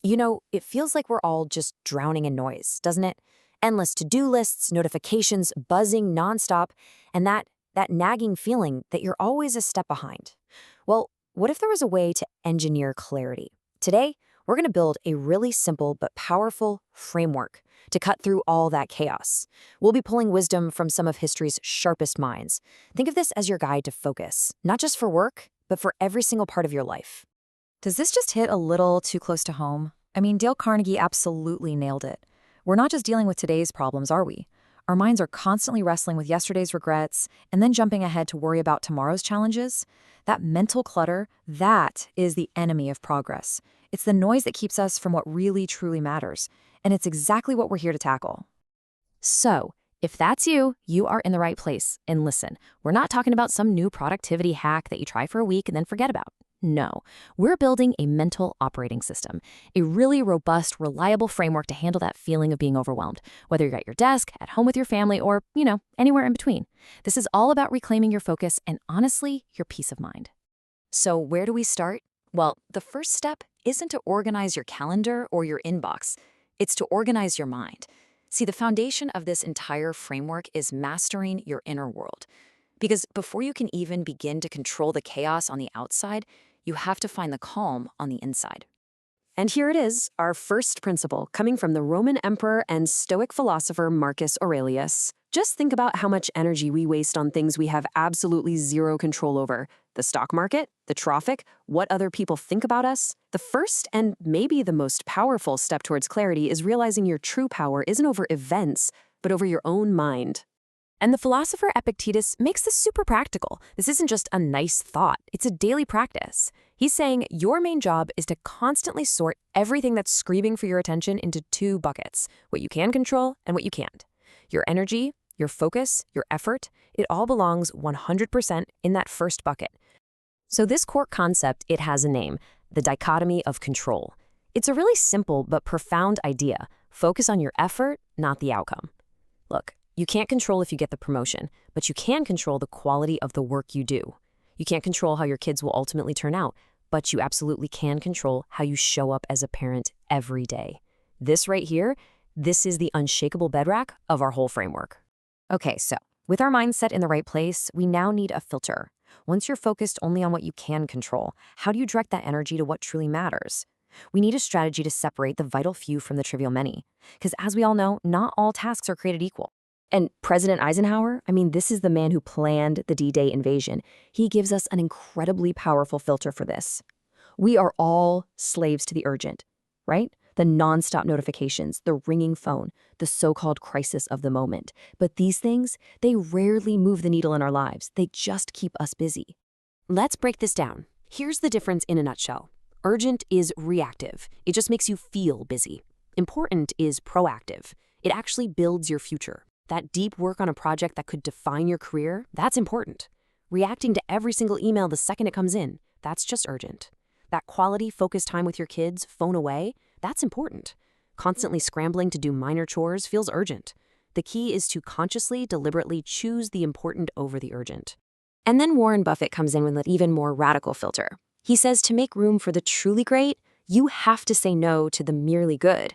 It feels like we're all just drowning in noise, doesn't it? Endless to-do lists, notifications buzzing nonstop, and that nagging feeling that you're always a step behind. Well, what if there was a way to engineer clarity? Today, we're going to build a really simple but powerful framework to cut through all that chaos. We'll be pulling wisdom from some of history's sharpest minds. Think of this as your guide to focus, not just for work, but for every single part of your life. Does this just hit a little too close to home? I mean, Dale Carnegie absolutely nailed it. We're not just dealing with today's problems, are we? Our minds are constantly wrestling with yesterday's regrets and then jumping ahead to worry about tomorrow's challenges. That mental clutter, that is the enemy of progress. It's the noise that keeps us from what really, truly matters. And it's exactly what we're here to tackle. So, if that's you, you are in the right place. And listen, we're not talking about some new productivity hack that you try for a week and then forget about. No, we're building a mental operating system, a really robust, reliable framework to handle that feeling of being overwhelmed, whether you're at your desk, at home with your family, or, anywhere in between. This is all about reclaiming your focus and, honestly, your peace of mind. So where do we start? Well, the first step isn't to organize your calendar or your inbox. It's to organize your mind. See, the foundation of this entire framework is mastering your inner world. Because before you can even begin to control the chaos on the outside, you have to find the calm on the inside. And here it is, our first principle, coming from the Roman emperor and Stoic philosopher Marcus Aurelius. Just think about how much energy we waste on things we have absolutely zero control over. The stock market, the traffic, what other people think about us. The first and maybe the most powerful step towards clarity is realizing your true power isn't over events, but over your own mind. And the philosopher Epictetus makes this super practical. This isn't just a nice thought, it's a daily practice. He's saying your main job is to constantly sort everything that's screaming for your attention into two buckets, what you can control and what you can't. Your energy, your focus, your effort, it all belongs 100% in that first bucket. So this core concept, it has a name, the dichotomy of control. It's a really simple but profound idea. Focus on your effort, not the outcome. Look, you can't control if you get the promotion, but you can control the quality of the work you do. You can't control how your kids will ultimately turn out, but you absolutely can control how you show up as a parent every day. This right here, this is the unshakable bedrock of our whole framework. Okay, so with our mindset in the right place, we now need a filter. Once you're focused only on what you can control, how do you direct that energy to what truly matters? We need a strategy to separate the vital few from the trivial many. Because as we all know, not all tasks are created equal. And President Eisenhower, this is the man who planned the D-Day invasion. He gives us an incredibly powerful filter for this. We are all slaves to the urgent, right? The nonstop notifications, the ringing phone, the so-called crisis of the moment. But these things, they rarely move the needle in our lives. They just keep us busy. Let's break this down. Here's the difference in a nutshell. Urgent is reactive. It just makes you feel busy. Important is proactive. It actually builds your future. That deep work on a project that could define your career, that's important. Reacting to every single email the second it comes in, that's just urgent. That quality, focused time with your kids, phone away, that's important. Constantly scrambling to do minor chores feels urgent. The key is to consciously, deliberately choose the important over the urgent. And then Warren Buffett comes in with an even more radical filter. He says to make room for the truly great, you have to say no to the merely good.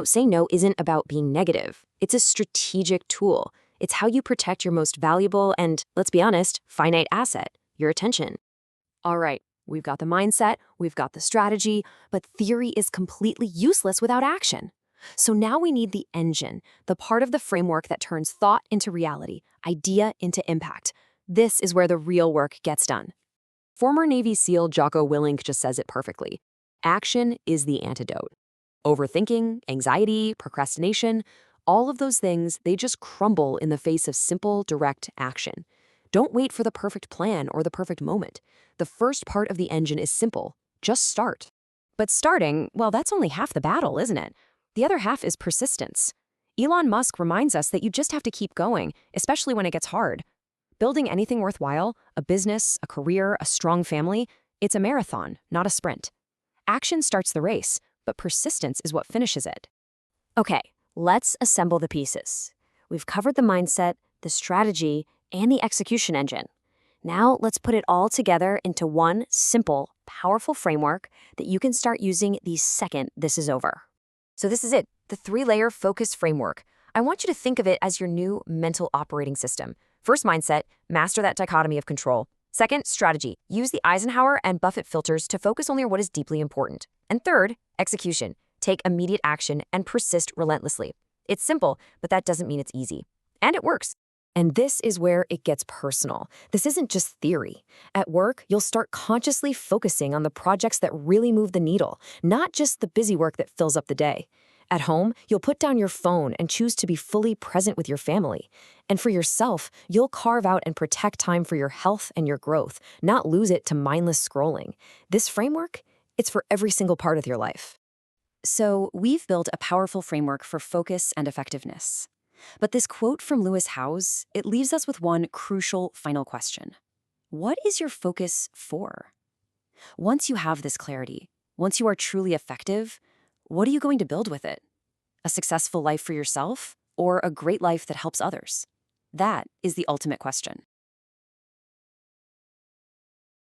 Saying no isn't about being negative. It's a strategic tool. It's how you protect your most valuable and, let's be honest, finite asset, your attention. All right, we've got the mindset, we've got the strategy, but theory is completely useless without action. So now we need the engine, the part of the framework that turns thought into reality, idea into impact. This is where the real work gets done. Former Navy SEAL Jocko Willink just says it perfectly. Action is the antidote. Overthinking, anxiety, procrastination, all of those things, they just crumble in the face of simple, direct action. Don't wait for the perfect plan or the perfect moment. The first part of the engine is simple. Just start. But starting, well, that's only half the battle, isn't it? The other half is persistence. Elon Musk reminds us that you just have to keep going, especially when it gets hard. Building anything worthwhile, a business, a career, a strong family, it's a marathon, not a sprint. Action starts the race, but persistence is what finishes it. Okay, let's assemble the pieces. We've covered the mindset, the strategy, and the execution engine. Now let's put it all together into one simple, powerful framework that you can start using the second this is over. So this is it, the 3-layer focus framework. I want you to think of it as your new mental operating system. First, mindset, master that dichotomy of control. Second, strategy, use the Eisenhower and Buffett filters to focus only on what is deeply important. And third, execution, take immediate action and persist relentlessly. It's simple, but that doesn't mean it's easy. And it works. And this is where it gets personal. This isn't just theory. At work, you'll start consciously focusing on the projects that really move the needle, not just the busy work that fills up the day. At home, you'll put down your phone and choose to be fully present with your family. And for yourself, you'll carve out and protect time for your health and your growth, not lose it to mindless scrolling. This framework, it's for every single part of your life. So we've built a powerful framework for focus and effectiveness. But this quote from Lewis Howes, it leaves us with one crucial final question. What is your focus for? Once you have this clarity, once you are truly effective, what are you going to build with it? A successful life for yourself or a great life that helps others? That is the ultimate question.